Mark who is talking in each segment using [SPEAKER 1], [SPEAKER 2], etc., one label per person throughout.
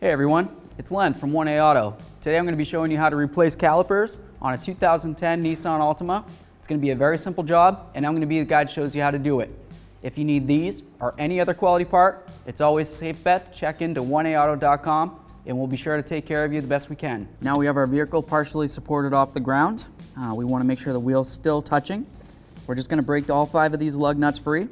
[SPEAKER 1] Hey everyone, it's Len from 1A Auto. Today I'm going to be showing you how to replace calipers on a 2010 Nissan Altima. It's going to be a very simple job, and I'm going to be the guy that shows you how to do it. If you need these or any other quality part, it's always a safe bet to check into 1aauto.com, and we'll be sure to take care of you the best we can. Now we have our vehicle partially supported off the ground. We want to make sure the wheel's still touching. We're just going to break all 5 of these lug nuts free.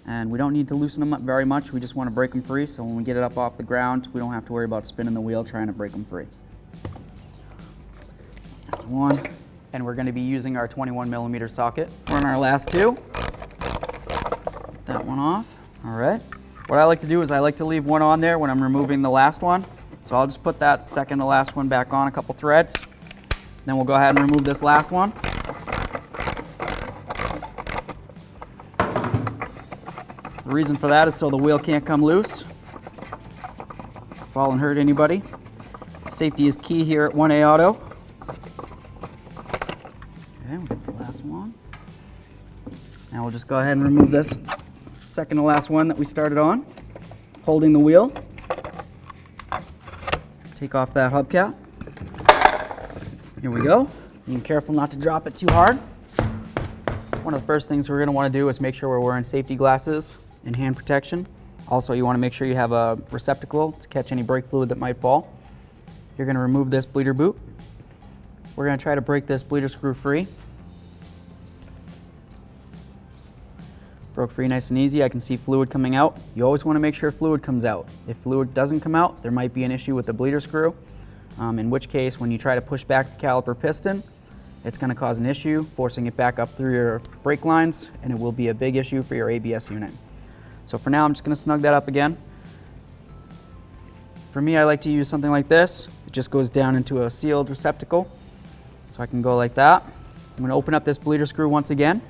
[SPEAKER 1] And we don't need to loosen them up very much, we just want to break them free, so when we get it up off the ground, we don't have to worry about spinning the wheel trying to break them free. One, and we're going to be using our 21mm socket. We're on our last 2. Get that one off. All right. What I like to do is I like to leave one on there when I'm removing the last one. So I'll just put that second to last one back on, a couple threads. Then we'll go ahead and remove this last one. The reason for that is so the wheel can't come loose, fall and hurt anybody. Safety is key here at 1A Auto. Okay, we'll get the last one. Now we'll just go ahead and remove this second to last one that we started on, holding the wheel. Take off that hubcap. Here we go. Being careful not to drop it too hard. One of the first things we're going to want to do is make sure we're wearing safety glasses and hand protection. Also, you want to make sure you have a receptacle to catch any brake fluid that might fall. You're going to remove this bleeder boot. We're going to try to break this bleeder screw free. Broke free nice and easy. I can see fluid coming out. You always want to make sure fluid comes out. If fluid doesn't come out, there might be an issue with the bleeder screw, in which case when you try to push back the caliper piston, it's going to cause an issue, forcing it back up through your brake lines, and it will be a big issue for your ABS unit. So for now, I'm just going to snug that up again. For me, I like to use something like this. It just goes down into a sealed receptacle. So I can go like that. I'm going to open up this bleeder screw once again.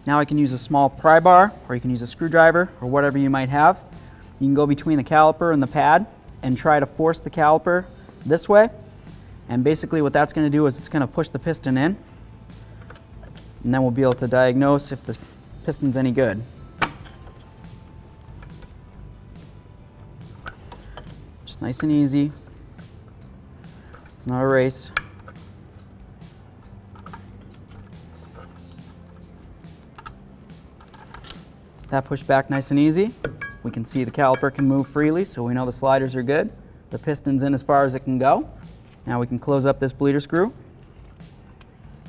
[SPEAKER 1] Now I can use a small pry bar, or you can use a screwdriver, or whatever you might have. You can go between the caliper and the pad and try to force the caliper this way. And basically what that's going to do is it's going to push the piston in, and then we'll be able to diagnose if the piston's any good. Just nice and easy. It's not a race. That pushed back nice and easy. We can see the caliper can move freely, so we know the sliders are good. The piston's in as far as it can go. Now we can close up this bleeder screw.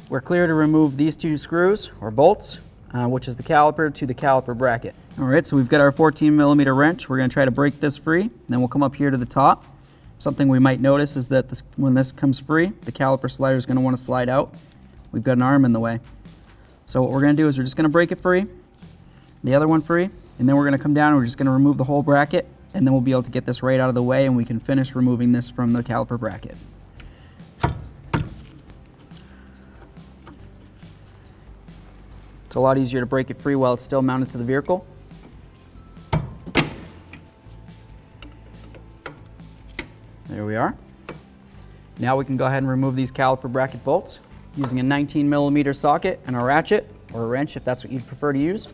[SPEAKER 1] We're clear to remove these 2 screws, or bolts, which is the caliper to the caliper bracket. All right, so we've got our 14mm wrench. We're going to try to break this free. Then we'll come up here to the top. Something we might notice is that when this comes free, the caliper slider is going to want to slide out. We've got an arm in the way. So what we're going to do is we're just going to break it free, the other one free, and then we're going to come down and we're just going to remove the whole bracket, and then we'll be able to get this right out of the way, and we can finish removing this from the caliper bracket. It's a lot easier to break it free while it's still mounted to the vehicle. There we are. Now we can go ahead and remove these caliper bracket bolts using a 19mm socket and a ratchet, or a wrench if that's what you'd prefer to use.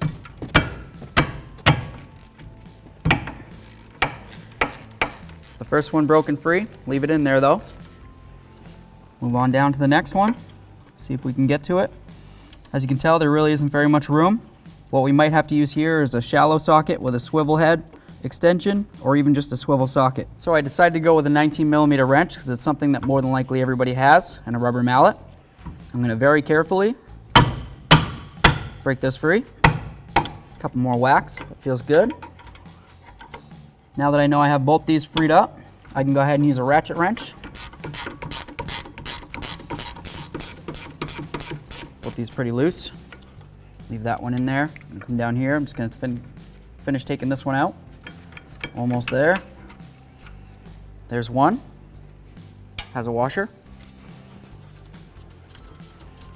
[SPEAKER 1] The first one broken free, leave it in there though. Move on down to the next one, see if we can get to it. As you can tell, there really isn't very much room. What we might have to use here is a shallow socket with a swivel head extension, or even just a swivel socket. So I decided to go with a 19mm wrench because it's something that more than likely everybody has, and a rubber mallet. I'm going to very carefully break this free. A couple more whacks, that feels good. Now that I know I have both these freed up, I can go ahead and use a ratchet wrench. Both these pretty loose. Leave that one in there and come down here. I'm just going to finish taking this one out. Almost there. There's one. Has a washer.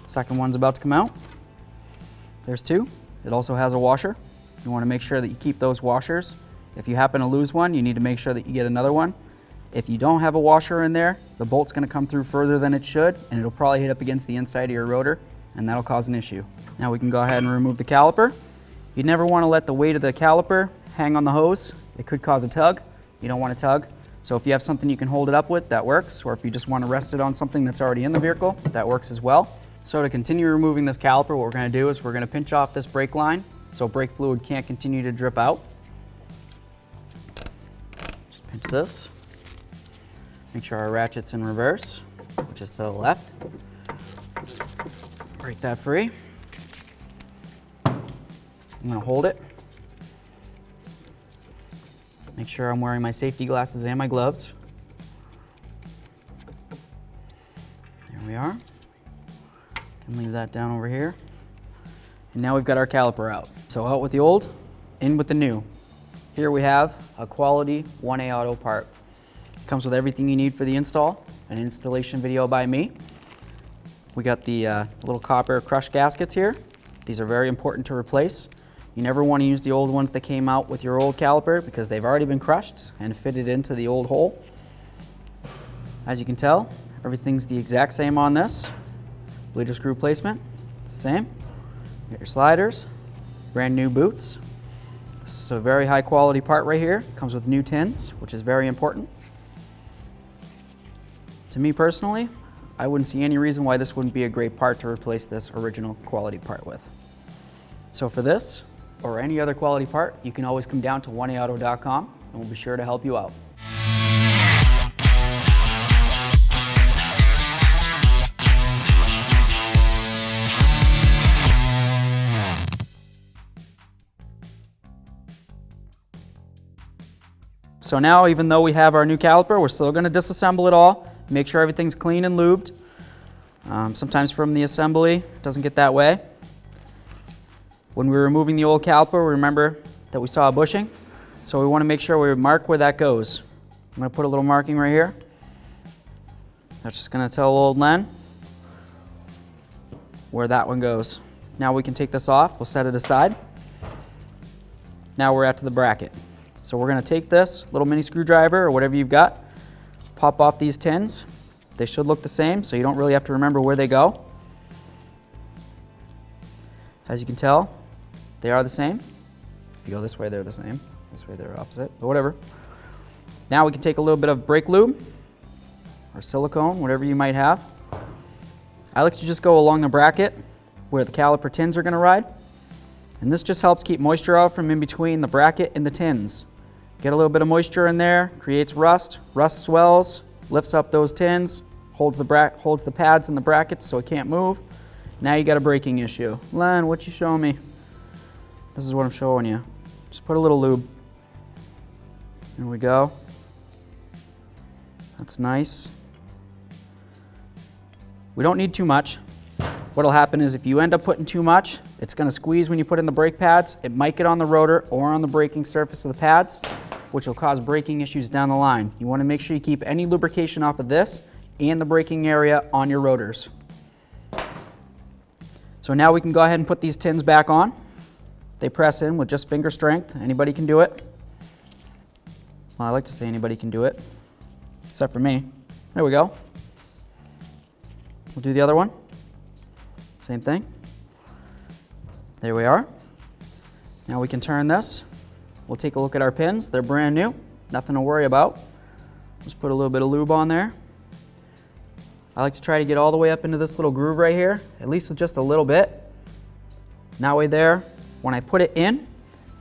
[SPEAKER 1] Second one's about to come out. There's 2. It also has a washer. You want to make sure that you keep those washers. If you happen to lose one, you need to make sure that you get another one. If you don't have a washer in there, the bolt's going to come through further than it should, and it'll probably hit up against the inside of your rotor, and that'll cause an issue. Now we can go ahead and remove the caliper. You never want to let the weight of the caliper hang on the hose. It could cause a tug. You don't want to tug. So if you have something you can hold it up with, that works. Or if you just want to rest it on something that's already in the vehicle, that works as well. So to continue removing this caliper, what we're going to do is we're going to pinch off this brake line so brake fluid can't continue to drip out. Just pinch this. Make sure our ratchet's in reverse, which is to the left. Break that free. I'm going to hold it. Make sure I'm wearing my safety glasses and my gloves. There we are. Can leave that down over here. And now we've got our caliper out. So out with the old, in with the new. Here we have a quality 1A auto part. It comes with everything you need for the install, an installation video by me. We got the little copper crush gaskets here. These are very important to replace. You never want to use the old ones that came out with your old caliper because they've already been crushed and fitted into the old hole. As you can tell, everything's the exact same on this. Bleeder screw placement, it's the same. You got your sliders, brand new boots. This is a very high quality part right here. Comes with new tins, which is very important. To me personally, I wouldn't see any reason why this wouldn't be a great part to replace this original quality part with. So for this, or any other quality part, you can always come down to 1aauto.com and we'll be sure to help you out. So now, even though we have our new caliper, we're still going to disassemble it all, make sure everything's clean and lubed. Sometimes from the assembly, it doesn't get that way. When we were removing the old caliper, remember that we saw a bushing, so we want to make sure we mark where that goes. I'm going to put a little marking right here. That's just going to tell old Len where that one goes. Now we can take this off, we'll set it aside. Now we're at the bracket. So we're going to take this little mini screwdriver or whatever you've got, pop off these tins. They should look the same, so you don't really have to remember where they go. As you can tell, they are the same. If you go this way, they're the same. This way, they're opposite, but whatever. Now we can take a little bit of brake lube or silicone, whatever you might have. I like to just go along the bracket where the caliper tins are going to ride. And this just helps keep moisture out from in between the bracket and the tins. Get a little bit of moisture in there, creates rust. Rust swells, lifts up those tins, holds the pads and the brackets so it can't move. Now you got a braking issue. Len, what you showing me? This is what I'm showing you. Just put a little lube. There we go. That's nice. We don't need too much. What'll happen is if you end up putting too much, it's going to squeeze when you put in the brake pads. It might get on the rotor or on the braking surface of the pads, which will cause braking issues down the line. You want to make sure you keep any lubrication off of this and the braking area on your rotors. So now we can go ahead and put these tins back on. They press in with just finger strength. Anybody can do it. Well, I like to say anybody can do it, except for me. There we go. We'll do the other one. Same thing. There we are. Now we can turn this. We'll take a look at our pins. They're brand new. Nothing to worry about. Just put a little bit of lube on there. I like to try to get all the way up into this little groove right here, at least with just a little bit. That way there, when I put it in,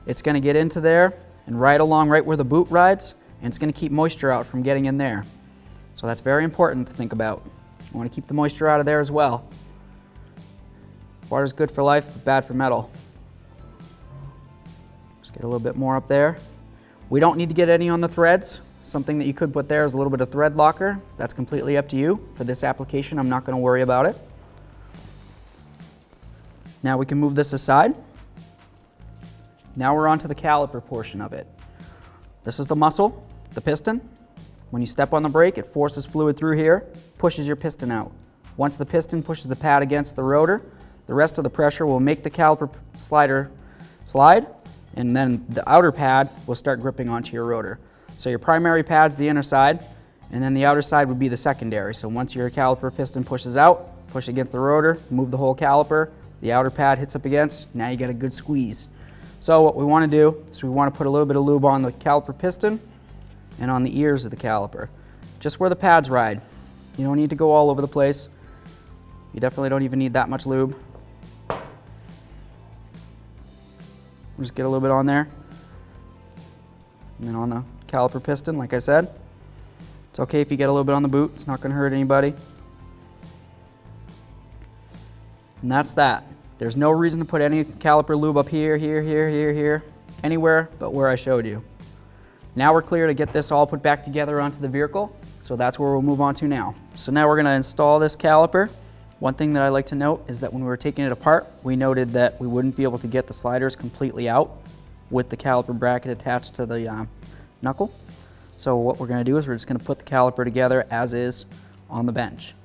[SPEAKER 1] it's going to get into there and ride along right where the boot rides, and it's going to keep moisture out from getting in there. So that's very important to think about. You want to keep the moisture out of there as well. Water's good for life, but bad for metal. Just get a little bit more up there. We don't need to get any on the threads. Something that you could put there is a little bit of thread locker. That's completely up to you. For this application, I'm not going to worry about it. Now we can move this aside. Now we're on to the caliper portion of it. This is the muscle, the piston. When you step on the brake, it forces fluid through here, pushes your piston out. Once the piston pushes the pad against the rotor, the rest of the pressure will make the caliper slider slide, and then the outer pad will start gripping onto your rotor. So your primary pad's the inner side, and then the outer side would be the secondary. So once your caliper piston pushes out, push against the rotor, move the whole caliper, the outer pad hits up against, now you got a good squeeze. So what we want to do is we want to put a little bit of lube on the caliper piston, and on the ears of the caliper, just where the pads ride. You don't need to go all over the place. You definitely don't even need that much lube. Just get a little bit on there. And then on the caliper piston, like I said, it's okay if you get a little bit on the boot. It's not going to hurt anybody. And that's that. There's no reason to put any caliper lube up here, here, anywhere but where I showed you. Now we're clear to get this all put back together onto the vehicle, so that's where we'll move on to now. So now we're going to install this caliper. One thing that I like to note is that when we were taking it apart, we noted that we wouldn't be able to get the sliders completely out with the caliper bracket attached to the knuckle. So what we're going to do is we're just going to put the caliper together as is on the bench.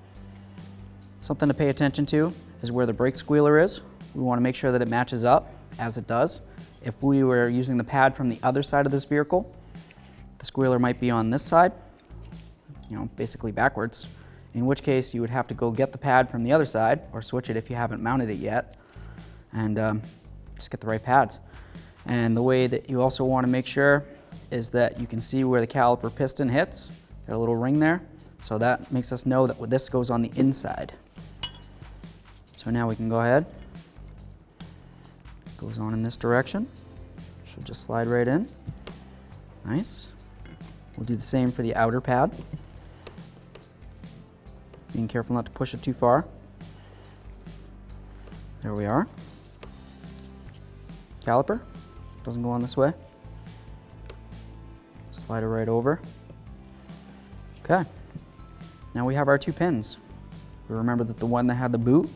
[SPEAKER 1] Something to pay attention to is where the brake squealer is. We want to make sure that it matches up as it does. If we were using the pad from the other side of this vehicle, the squealer might be on this side, basically backwards, in which case you would have to go get the pad from the other side or switch it if you haven't mounted it yet, and just get the right pads. And the way that you also want to make sure is that you can see where the caliper piston hits. Got a little ring there, so that makes us know that this goes on the inside. So now we can go ahead. It goes on in this direction. Should just slide right in. Nice. We'll do the same for the outer pad. Being careful not to push it too far. There we are. Caliper doesn't go on this way. Slide it right over. Okay. Now we have our 2 pins. We remember that the one that had the boot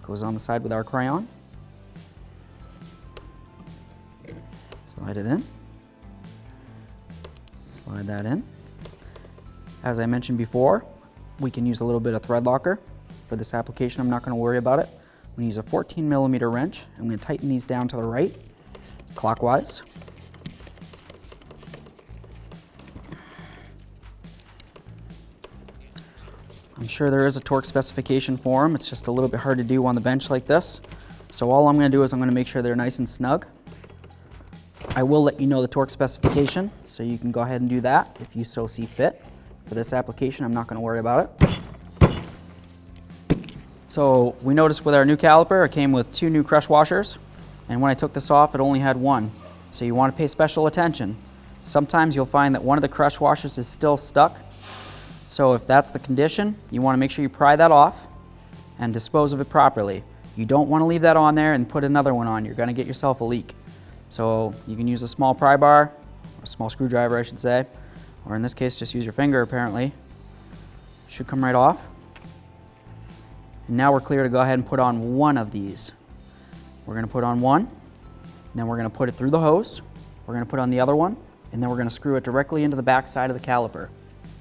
[SPEAKER 1] goes on the side with our crayon. Slide it in. Slide that in. As I mentioned before, we can use a little bit of thread locker. For this application, I'm not going to worry about it. I'm going to use a 14mm wrench. I'm going to tighten these down to the right, clockwise. I'm sure there is a torque specification for them. It's just a little bit hard to do on the bench like this. So all I'm going to do is I'm going to make sure they're nice and snug. I will let you know the torque specification, so you can go ahead and do that if you so see fit. For this application, I'm not going to worry about it. So we noticed with our new caliper, it came with 2 new crush washers, and when I took this off, it only had 1. So you want to pay special attention. Sometimes you'll find that one of the crush washers is still stuck. So if that's the condition, you want to make sure you pry that off and dispose of it properly. You don't want to leave that on there and put another one on. You're going to get yourself a leak. So you can use a small pry bar, or a small screwdriver I should say, or in this case just use your finger apparently. Should come right off. And now we're clear to go ahead and put on one of these. We're going to put on one, and then we're going to put it through the hose. We're going to put on the other one, and then we're going to screw it directly into the back side of the caliper.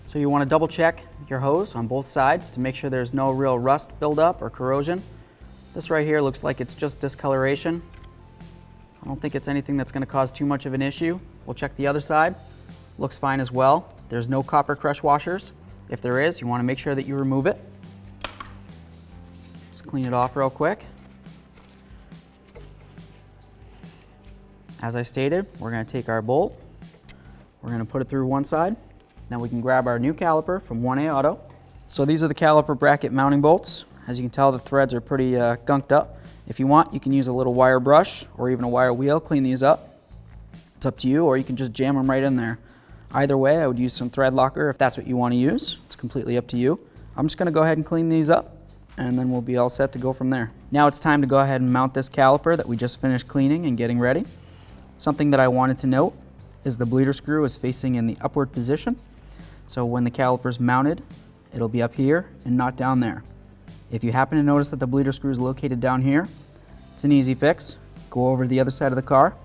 [SPEAKER 1] So you want to double check your hose on both sides to make sure there's no real rust buildup or corrosion. This right here looks like it's just discoloration. I don't think it's anything that's going to cause too much of an issue. We'll check the other side. Looks fine as well. There's no copper crush washers. If there is, you want to make sure that you remove it. Just clean it off real quick. As I stated, we're going to take our bolt. We're going to put it through one side. Now we can grab our new caliper from 1A Auto. So these are the caliper bracket mounting bolts. As you can tell, the threads are pretty gunked up. If you want, you can use a little wire brush or even a wire wheel, clean these up. It's up to you, or you can just jam them right in there. Either way, I would use some thread locker if that's what you want to use. It's completely up to you. I'm just going to go ahead and clean these up, and then we'll be all set to go from there. Now it's time to go ahead and mount this caliper that we just finished cleaning and getting ready. Something that I wanted to note is the bleeder screw is facing in the upward position. So when the caliper is mounted, it'll be up here and not down there. If you happen to notice that the bleeder screw is located down here, it's an easy fix. Go over to the other side of the car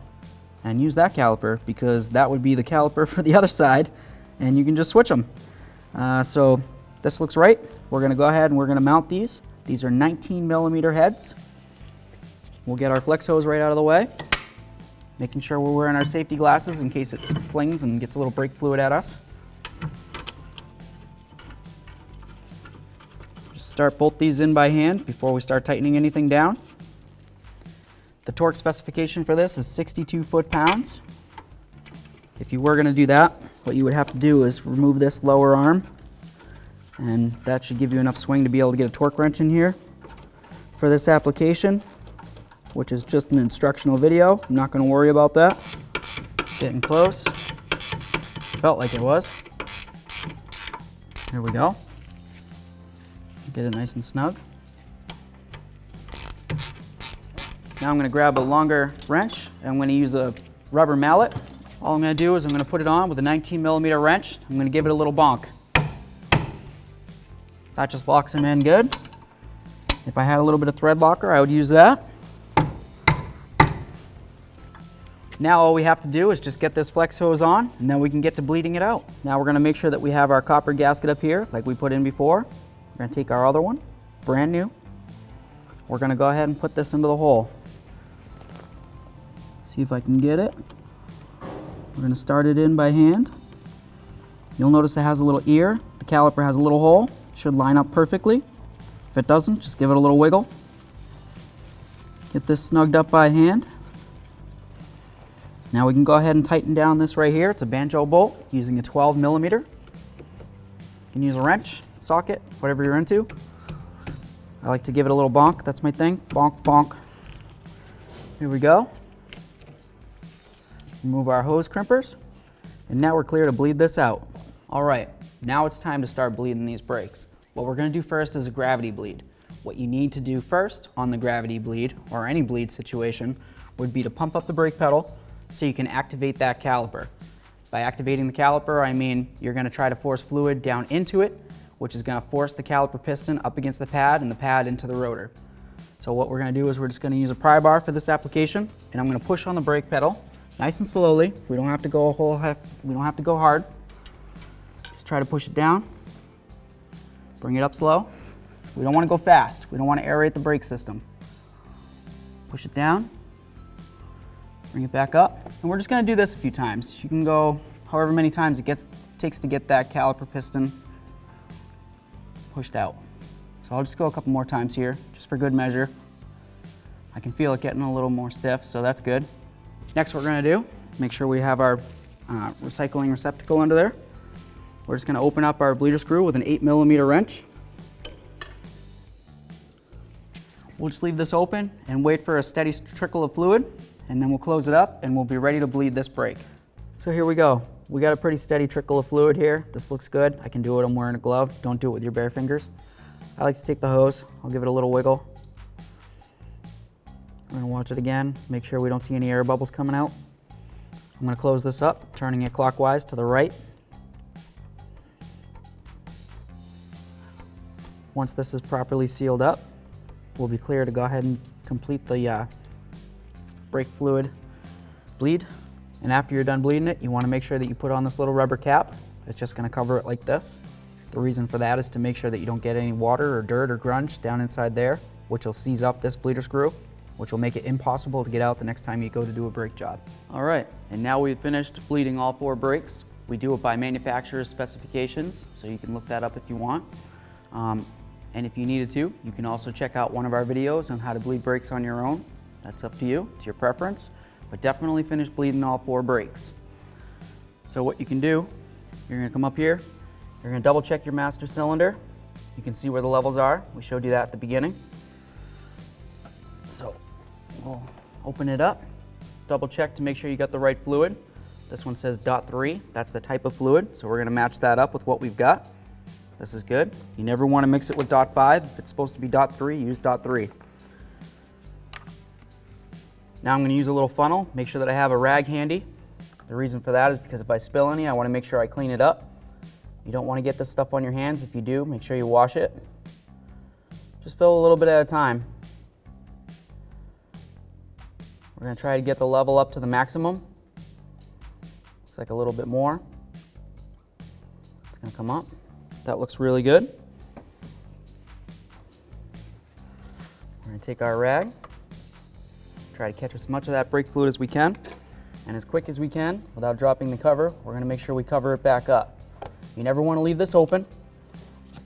[SPEAKER 1] and use that caliper, because that would be the caliper for the other side, and you can just switch them. So this looks right. We're going to go ahead and we're going to mount these. These are 19mm heads. We'll get our flex hose right out of the way, making sure we're wearing our safety glasses in case it flings and gets a little brake fluid at us. Start both these in by hand before we start tightening anything down. The torque specification for this is 62 foot-pounds. If you were going to do that, what you would have to do is remove this lower arm, and that should give you enough swing to be able to get a torque wrench in here. For this application, which is just an instructional video, I'm not going to worry about that. Getting close. Felt like it was. Here we go. Get it nice and snug. Now I'm going to grab a longer wrench, and I'm going to use a rubber mallet. All I'm going to do is I'm going to put it on with a 19mm wrench. I'm going to give it a little bonk. That just locks them in good. If I had a little bit of thread locker, I would use that. Now all we have to do is just get this flex hose on, and then we can get to bleeding it out. Now we're going to make sure that we have our copper gasket up here like we put in before. We're going to take our other one, brand new. We're going to go ahead and put this into the hole. See if I can get it. We're going to start it in by hand. You'll notice it has a little ear. The caliper has a little hole. It should line up perfectly. If it doesn't, just give it a little wiggle. Get this snugged up by hand. Now we can go ahead and tighten down this right here. It's a banjo bolt using a 12mm. You can use a wrench, socket, whatever you're into. I like to give it a little bonk. That's my thing. Bonk, bonk. Here we go. Remove our hose crimpers. And now we're clear to bleed this out. All right, now it's time to start bleeding these brakes. What we're going to do first is a gravity bleed. What you need to do first on the gravity bleed, or any bleed situation, would be to pump up the brake pedal so you can activate that caliper. By activating the caliper, I mean you're going to try to force fluid down into it, which is going to force the caliper piston up against the pad and the pad into the rotor. So what we're going to do is we're just going to use a pry bar for this application, and I'm going to push on the brake pedal nice and slowly. We don't have to go hard. Just try to push it down. Bring it up slow. We don't want to go fast. We don't want to aerate the brake system. Push it down. Bring it back up. And we're just going to do this a few times. You can go however many times it takes to get that caliper piston pushed out. So I'll just go a couple more times here, just for good measure. I can feel it getting a little more stiff, so that's good. Next, what we're going to do, make sure we have our recycling receptacle under there. We're just going to open up our bleeder screw with an 8mm wrench. We'll just leave this open and wait for a steady trickle of fluid, and then we'll close it up and we'll be ready to bleed this brake. So here we go. We got a pretty steady trickle of fluid here. This looks good. I can do it, I'm wearing a glove. Don't do it with your bare fingers. I like to take the hose, I'll give it a little wiggle. We're gonna watch it again, make sure we don't see any air bubbles coming out. I'm gonna close this up, turning it clockwise to the right. Once this is properly sealed up, we'll be clear to go ahead and complete the brake fluid bleed. And after you're done bleeding it, you want to make sure that you put on this little rubber cap. It's just going to cover it like this. The reason for that is to make sure that you don't get any water or dirt or grunge down inside there, which will seize up this bleeder screw, which will make it impossible to get out the next time you go to do a brake job. All right, and now we've finished bleeding all 4 brakes. We do it by manufacturer's specifications, so you can look that up if you want. And if you needed to, you can also check out one of our videos on how to bleed brakes on your own. That's up to you, it's your preference, but definitely finish bleeding all 4 brakes. So what you can do, you're gonna come up here, you're gonna double check your master cylinder. You can see where the levels are. We showed you that at the beginning. So we'll open it up, double check to make sure you got the right fluid. This one says .3, that's the type of fluid, so we're gonna match that up with what we've got. This is good. You never want to mix it with .5. If it's supposed to be .3, use .3. Now I'm going to use a little funnel. Make sure that I have a rag handy. The reason for that is because if I spill any, I want to make sure I clean it up. You don't want to get this stuff on your hands. If you do, make sure you wash it. Just fill a little bit at a time. We're going to try to get the level up to the maximum. Looks like a little bit more. It's going to come up. That looks really good. We're going to take our rag, try to catch as much of that brake fluid as we can, and as quick as we can without dropping the cover. We're going to make sure we cover it back up. You never want to leave this open.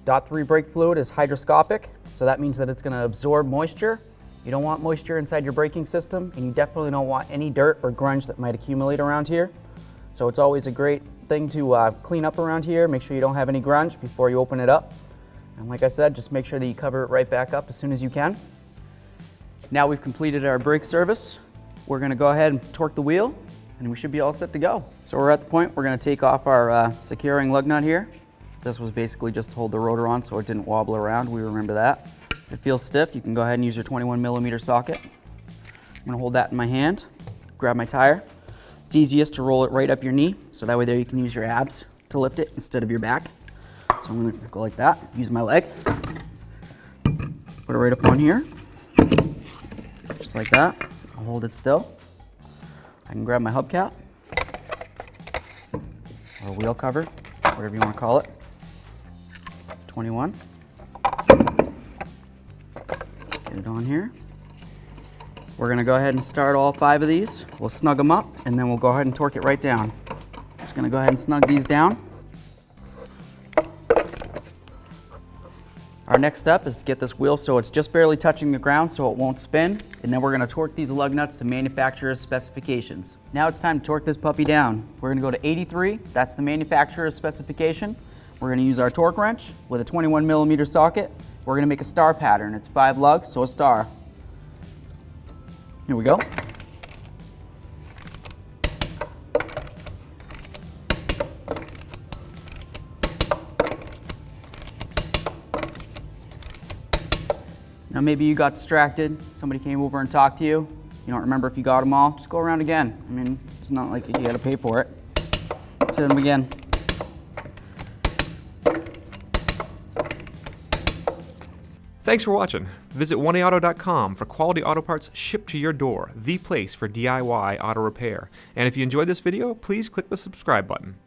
[SPEAKER 1] .3 brake fluid is hygroscopic, so that means that it's going to absorb moisture. You don't want moisture inside your braking system, and you definitely don't want any dirt or grunge that might accumulate around here. So it's always a great thing to clean up around here. Make sure you don't have any grunge before you open it up. And like I said, just make sure that you cover it right back up as soon as you can. Now we've completed our brake service. We're going to go ahead and torque the wheel, and we should be all set to go. So we're at the point we're going to take off our securing lug nut here. This was basically just to hold the rotor on so it didn't wobble around. We remember that. If it feels stiff, you can go ahead and use your 21mm socket. I'm going to hold that in my hand, grab my tire. It's easiest to roll it right up your knee, so that way there you can use your abs to lift it instead of your back. So I'm going to go like that, use my leg, put it right up on here, just like that. I'll hold it still. I can grab my hubcap, or wheel cover, whatever you want to call it. 21. Get it on here. We're going to go ahead and start all 5 of these. We'll snug them up, and then we'll go ahead and torque it right down. Just going to go ahead and snug these down. Our next step is to get this wheel so it's just barely touching the ground so it won't spin, and then we're going to torque these lug nuts to manufacturer's specifications. Now it's time to torque this puppy down. We're going to go to 83, that's the manufacturer's specification. We're going to use our torque wrench with a 21mm socket. We're going to make a star pattern. It's 5 lugs, so a star. Here we go. Now maybe you got distracted, somebody came over and talked to you. You don't remember if you got them all, just go around again. I mean, it's not like you gotta pay for it. Let's hit them again.
[SPEAKER 2] Thanks for watching. Visit 1AAuto.com for quality auto parts shipped to your door, the place for DIY auto repair. And if you enjoyed this video, please click the subscribe button.